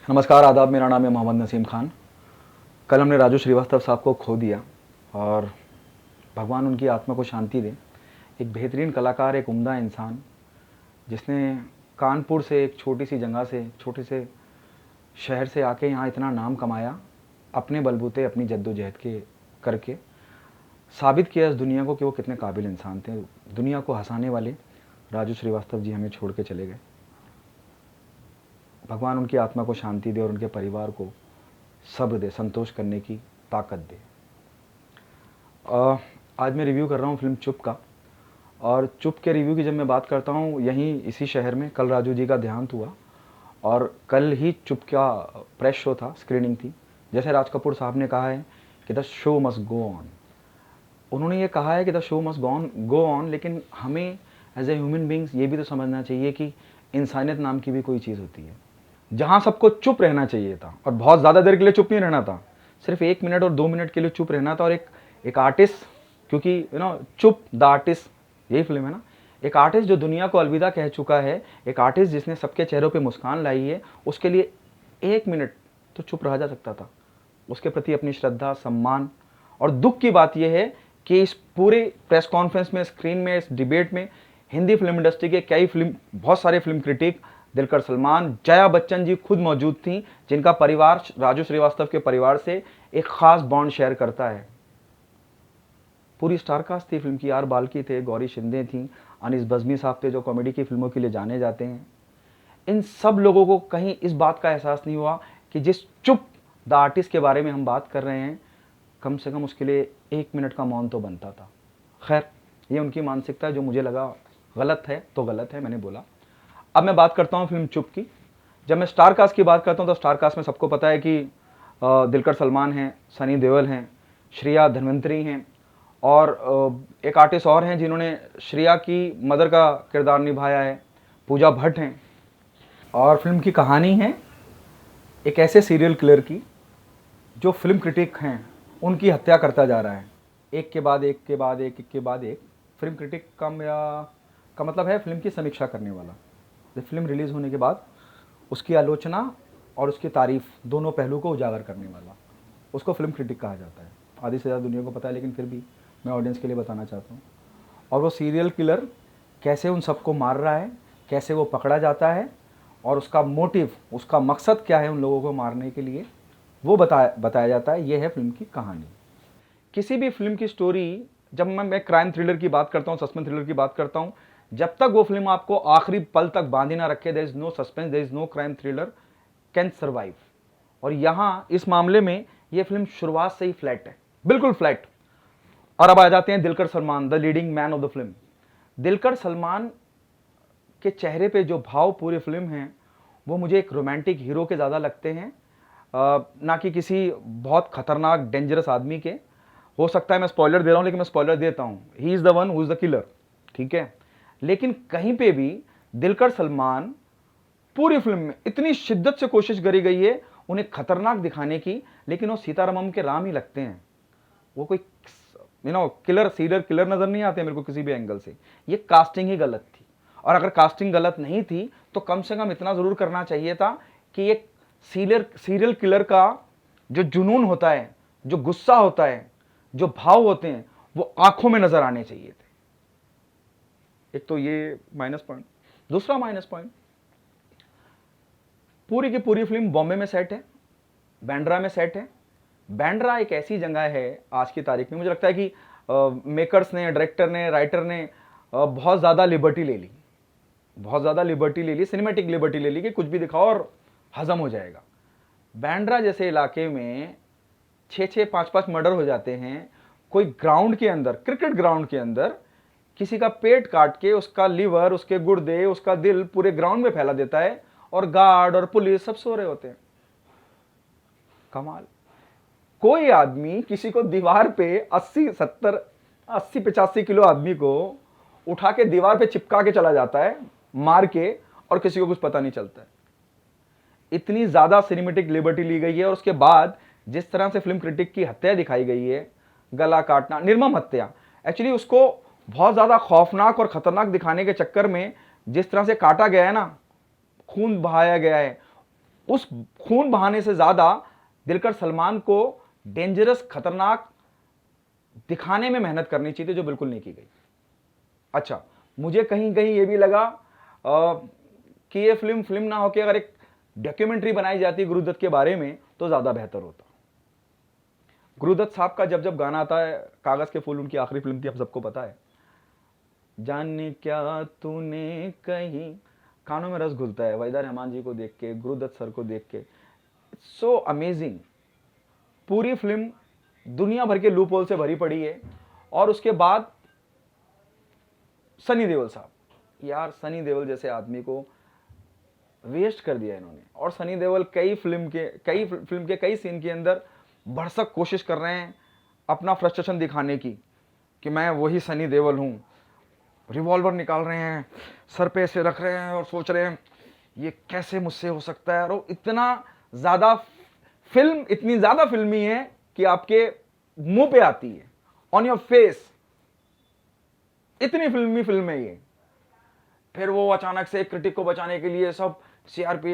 नमस्कार, आदाब। मेरा नाम है मोहम्मद नसीम खान। कल हमने राजू श्रीवास्तव साहब को खो दिया और भगवान उनकी आत्मा को शांति दे। एक बेहतरीन कलाकार, एक उम्दा इंसान जिसने कानपुर से, एक छोटी सी जगह से, छोटे से शहर से आके यहाँ इतना नाम कमाया, अपने बलबूते, अपनी जद्दोजहद के करके साबित किया इस दुनिया को कि वो कितने काबिल इंसान थे। दुनिया को हंसाने वाले राजू श्रीवास्तव जी हमें छोड़ के चले गए। भगवान उनकी आत्मा को शांति दे और उनके परिवार को सब्र दे, संतोष करने की ताकत दे। आज मैं रिव्यू कर रहा हूँ फिल्म चुप का। और चुप के रिव्यू की जब मैं बात करता हूँ, यहीं इसी शहर में कल राजू जी का देहांत हुआ और कल ही चुप का प्रेस शो था, स्क्रीनिंग थी। जैसे राज कपूर साहब ने कहा है कि the show must go on, उन्होंने ये कहा है कि the show must go on, लेकिन हमें एज ए ह्यूमन बींग्स ये भी तो समझना चाहिए कि इंसानियत नाम की भी कोई चीज़ होती है। जहाँ सबको चुप रहना चाहिए था और बहुत ज़्यादा देर के लिए चुप नहीं रहना था, सिर्फ 1 मिनट और 2 मिनट के लिए चुप रहना था। और एक आर्टिस्ट, क्योंकि चुप द आर्टिस्ट, यही फिल्म है ना, एक आर्टिस्ट जो दुनिया को अलविदा कह चुका है, एक आर्टिस्ट जिसने सबके चेहरों पे मुस्कान लाई है, उसके लिए 1 मिनट तो चुप रहा जा सकता था। उसके प्रति अपनी श्रद्धा, सम्मान। और दुख की बात यह है कि इस पूरे प्रेस कॉन्फ्रेंस में, स्क्रीन में, इस डिबेट में हिंदी फिल्म इंडस्ट्री के बहुत सारे फिल्म क्रिटिक, दिलकर सलमान, जया बच्चन जी खुद मौजूद थी, जिनका परिवार राजू श्रीवास्तव के परिवार से एक खास बॉन्ड शेयर करता है। पूरी स्टारकास्ट थी फिल्म की। आर बाल्की थे, गौरी शिंदे थी, अनीस बज़मी साहब थे जो कॉमेडी की फिल्मों के लिए जाने जाते हैं। इन सब लोगों को कहीं इस बात का एहसास नहीं हुआ कि जिस चुप द आर्टिस्ट के बारे में हम बात कर रहे हैं, कम से कम उसके लिए 1 मिनट का मौन तो बनता था। खैर, ये उनकी मानसिकता है, जो मुझे लगा गलत है तो गलत है, मैंने बोला। अब मैं बात करता हूँ फिल्म चुप की। जब मैं स्टार कास्ट की बात करता हूँ तो स्टार कास्ट में सबको पता है कि दिलकर सलमान हैं, सनी देओल हैं, श्रेया धन्वंतरी हैं और एक आर्टिस्ट और हैं जिन्होंने श्रेया की मदर का किरदार निभाया है, पूजा भट्ट हैं। और फिल्म की कहानी है एक ऐसे सीरियल किलर की जो फिल्म क्रिटिक हैं उनकी हत्या करता जा रहा है, एक के बाद एक के बाद एक के बाद एक। फिल्म क्रिटिक का मतलब है फिल्म की समीक्षा करने वाला। फिल्म रिलीज़ होने के बाद उसकी आलोचना और उसकी तारीफ, दोनों पहलू को उजागर करने वाला, उसको फिल्म क्रिटिक कहा जाता है। आधी से ज़्यादा दुनिया को पता है, लेकिन फिर भी मैं ऑडियंस के लिए बताना चाहता हूँ। और वो सीरियल किलर कैसे उन सबको मार रहा है, कैसे वो पकड़ा जाता है और उसका मोटिव, उसका मकसद क्या है उन लोगों को मारने के लिए, वो बताया जाता है। ये है फिल्म की कहानी। किसी भी फिल्म की स्टोरी, जब मैं क्राइम थ्रिलर की बात करता हूँ, सस्पेंस थ्रिलर की बात करता हूँ, जब तक वो फिल्म आपको आखिरी पल तक बांधे ना रखे, there is no suspense, there is no crime thriller can survive. और यहाँ इस मामले में ये फिल्म शुरुआत से ही फ्लैट है, बिल्कुल फ्लैट। और अब आ जाते हैं Dulquer Salmaan, the leading man of the film. Dulquer Salmaan के चेहरे पे जो भाव पूरी फिल्म हैं, वो मुझे एक रोमांटिक हीरो के ज़्यादा लगते हैं, ना कि किसी बहुत खतरनाक डेंजरस आदमी के। हो सकता है मैं स्पॉइलर दे रहा हूँ, लेकिन मैं स्पॉइलर देता हूँ। He is the one who is the killer, ठीक है। लेकिन कहीं पे भी दिलकर सलमान, पूरी फिल्म में इतनी शिद्दत से कोशिश करी गई है उन्हें खतरनाक दिखाने की, लेकिन वो सीतारामम के राम ही लगते हैं। वो कोई किलर, सीरियल किलर नजर नहीं आते मेरे को किसी भी एंगल से। ये कास्टिंग ही गलत थी। और अगर कास्टिंग गलत नहीं थी तो कम से कम इतना जरूर करना चाहिए था कि एक सीरियल किलर का जो जुनून होता है, जो गुस्सा होता है, जो भाव होते हैं, वो आंखों में नजर आने चाहिए थे। एक तो ये माइनस पॉइंट। दूसरा माइनस पॉइंट, पूरी की पूरी फिल्म बॉम्बे में सेट है, बांद्रा में सेट है। बांद्रा एक ऐसी जगह है आज की तारीख में, मुझे लगता है कि मेकर्स ने, डायरेक्टर ने, राइटर ने बहुत ज़्यादा लिबर्टी ले ली, बहुत ज़्यादा लिबर्टी ले ली, सिनेमैटिक लिबर्टी ले ली कि कुछ भी दिखाओ और हजम हो जाएगा। बांद्रा जैसे इलाके में 6-6, 5-5 मर्डर हो जाते हैं। कोई ग्राउंड के अंदर, क्रिकेट ग्राउंड के अंदर किसी का पेट काट के उसका लीवर, उसके गुर्दे, उसका दिल पूरे ग्राउंड में फैला देता है और गार्ड और पुलिस सब सो रहे होते हैं। कमाल। कोई आदमी किसी को दीवार पे 80-85 किलो आदमी को उठा के दीवार पे चिपका के चला जाता है मार के, और किसी को कुछ पता नहीं चलता है। इतनी ज्यादा सिनेमैटिक लिबर्टी ली गई है। और उसके बाद जिस तरह से फिल्म क्रिटिक की हत्या दिखाई गई है, गला काटना, निर्मम हत्या, एक्चुअली उसको बहुत ज्यादा खौफनाक और खतरनाक दिखाने के चक्कर में जिस तरह से काटा गया है ना, खून बहाया गया है, उस खून बहाने से ज़्यादा दिलकर सलमान को डेंजरस, खतरनाक दिखाने में मेहनत करनी चाहिए थी, जो बिल्कुल नहीं की गई। अच्छा, मुझे कहीं कहीं ये भी लगा कि ये फिल्म ना होकर अगर एक डॉक्यूमेंट्री बनाई जाती गुरुदत्त के बारे में तो ज़्यादा बेहतर होता। गुरुदत्त साहब का जब जब गाना आता है, कागज़ के फूल उनकी आखिरी फिल्म थी, आप सबको पता है, जाने क्या तूने कहीं, कानों में रस घुलता है वहीदा रहमान जी को देख के, गुरुदत्त सर को देख के। It's so amazing. पूरी फिल्म दुनिया भर के लूप होल से भरी पड़ी है। और उसके बाद सनी देओल साहब, यार सनी देओल जैसे आदमी को वेस्ट कर दिया इन्होंने। और सनी देओल कई फिल्म के कई सीन के अंदर भरसक कोशिश कर रहे हैं अपना फ्रस्ट्रेशन दिखाने की, कि मैं वही सनी देओल हूं। रिवॉल्वर निकाल रहे हैं, सर पे ऐसे रख रहे हैं और सोच रहे हैं ये कैसे मुझसे हो सकता है। और इतनी ज्यादा फिल्मी है कि आपके मुंह पे आती है, ऑन योर फेस। इतनी फिल्मी फिल्म है ये। फिर वो अचानक से क्रिटिक को बचाने के लिए सब सीआरपी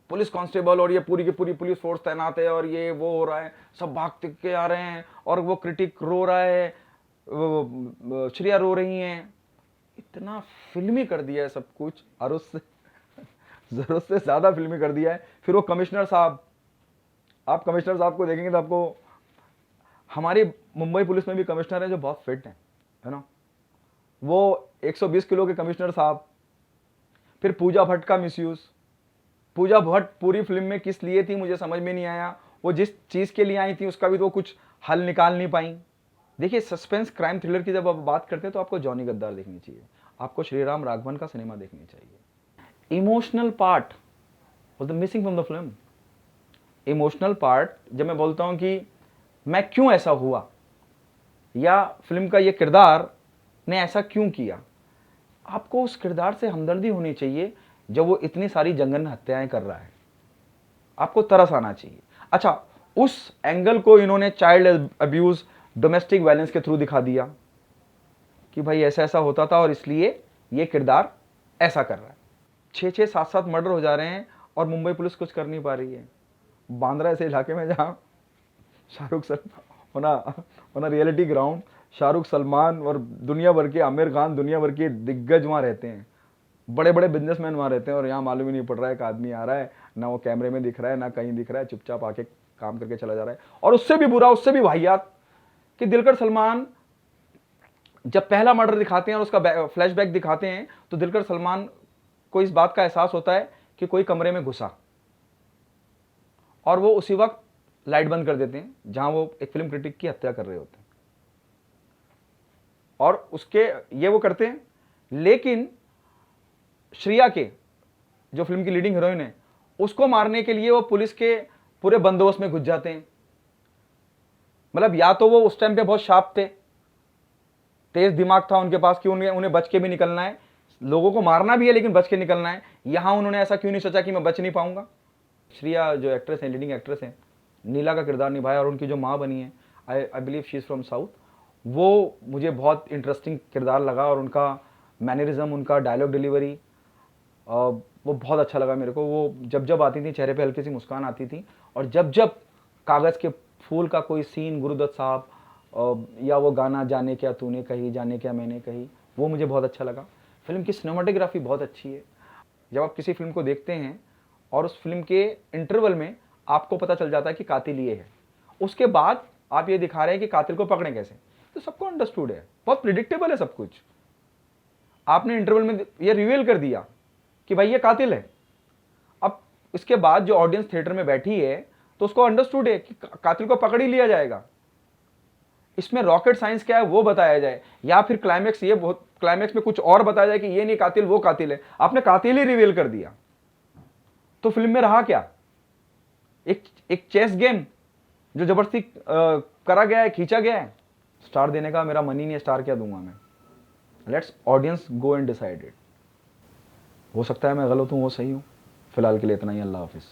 पुलिस कांस्टेबल और ये पूरी की पूरी पुलिस फोर्स तैनात है, और ये वो हो रहा है, सब भागते के आ रहे हैं, और वो क्रिटिक रो रहा है, श्रेया रो रही हैं। इतना फिल्मी कर दिया है सब कुछ, और उससे जरूरत से ज्यादा फिल्मी कर दिया है। फिर वो कमिश्नर साहब, आप कमिश्नर साहब को देखेंगे तो आपको, हमारी मुंबई पुलिस में भी कमिश्नर है जो बहुत फिट है ना, वो 120 किलो के कमिश्नर साहब। फिर पूजा भट्ट का मिसयूज। पूजा भट्ट पूरी फिल्म में किस लिए थी मुझे समझ में नहीं आया। वो जिस चीज के लिए आई थी उसका भी तो कुछ हल निकाल नहीं पाई। देखिए, सस्पेंस क्राइम थ्रिलर की जब आप बात करते हैं तो आपको जॉनी गद्दार देखनी चाहिए, आपको श्रीराम राघवन का सिनेमा देखनी चाहिए। Emotional part was the missing from the film. Emotional part, जब मैं बोलता हूं कि मैं क्यों ऐसा हुआ, या फिल्म का ये किरदार ने ऐसा क्यों किया, आपको उस किरदार से हमदर्दी होनी चाहिए जब वो इतनी सारी जघन्य हत्याएं कर रहा है, आपको तरस आना चाहिए। अच्छा, उस एंगल को इन्होंने चाइल्ड अब्यूज, डोमेस्टिक वायलेंस के थ्रू दिखा दिया कि भाई ऐसा ऐसा होता था और इसलिए ये किरदार ऐसा कर रहा है। 6-6, 7-7 मर्डर हो जा रहे हैं और मुंबई पुलिस कुछ कर नहीं पा रही है। बांद्रा ऐसे इलाके में जहाँ शाहरुख होना रियलिटी ग्राउंड, शाहरुख, सलमान और दुनिया भर के, आमिर खान, दुनिया भर के दिग्गज वहाँ रहते हैं, बड़े बड़े बिजनेसमैन वहाँ रहते हैं, और यहाँ मालूम ही नहीं पड़ रहा है कि आदमी आ रहा है, ना वो कैमरे में दिख रहा है, ना कहीं दिख रहा है, चुपचाप आके काम करके चला जा रहा है। और उससे भी बुरा, उससे भी वाहियात, कि दिलकर सलमान जब पहला मर्डर दिखाते हैं और उसका फ्लैशबैक दिखाते हैं तो दिलकर सलमान को इस बात का एहसास होता है कि कोई कमरे में घुसा, और वो उसी वक्त लाइट बंद कर देते हैं जहां वो एक फिल्म क्रिटिक की हत्या कर रहे होते हैं, और उसके ये वो करते हैं। लेकिन श्रेया के, जो फिल्म की लीडिंग हीरोइन है, उसको मारने के लिए वो पुलिस के पूरे बंदोबस्त में घुस जाते हैं। मतलब या तो वो उस टाइम पे बहुत शार्प थे, तेज दिमाग था उनके पास कि उन्हें बच के भी निकलना है, लोगों को मारना भी है लेकिन बच के निकलना है। यहां उन्होंने ऐसा क्यों नहीं सोचा कि मैं बच नहीं पाऊंगा। श्रेया जो एक्ट्रेस है, लीडिंग एक्ट्रेस है, नीला का किरदार निभाया, और उनकी जो माँ बनी है, I believe she is from south, वो मुझे बहुत इंटरेस्टिंग किरदार लगा, और उनका मैनरिज्म, उनका डायलॉग डिलीवरी, वो बहुत अच्छा लगा मेरे को। वो जब जब आती थी चेहरे पे हल्की सी मुस्कान आती थी, और जब जब कागज़ के फूल का कोई सीन, गुरुदत्त साहब, या वो गाना जाने क्या तूने कही, जाने क्या मैंने कही, वो मुझे बहुत अच्छा लगा। फिल्म की सिनेमाटोग्राफी बहुत अच्छी है। जब आप किसी फिल्म को देखते हैं और उस फिल्म के इंटरवल में आपको पता चल जाता है कि कातिल ये है, उसके बाद आप ये दिखा रहे हैं कि कातिल को पकड़ें कैसे, तो सबको अंडरस्टूड है, बहुत प्रिडिक्टेबल है सब कुछ। आपने इंटरवल में ये रिवील कर दिया कि भाई ये कातिल है। अब इसके बाद जो ऑडियंस थिएटर में बैठी है तो उसको अंडरस्टूड है कि कातिल को पकड़ ही लिया जाएगा। इसमें रॉकेट साइंस क्या है वो बताया जाए, या फिर क्लाइमेक्स में कुछ और बताया जाए कि ये नहीं कातिल, वो कातिल है। आपने कातिल ही रिवील कर दिया, तो फिल्म में रहा क्या? एक चेस गेम जो जबरदस्ती करा गया है, खींचा गया है। स्टार देने का मेरा मन ही नहीं है, स्टार क्या दूंगा मैं। Let's audience go and decide it. हो सकता है मैं गलत हूं, वो सही हूं। फिलहाल के लिए इतना ही। अल्लाह हाफिज।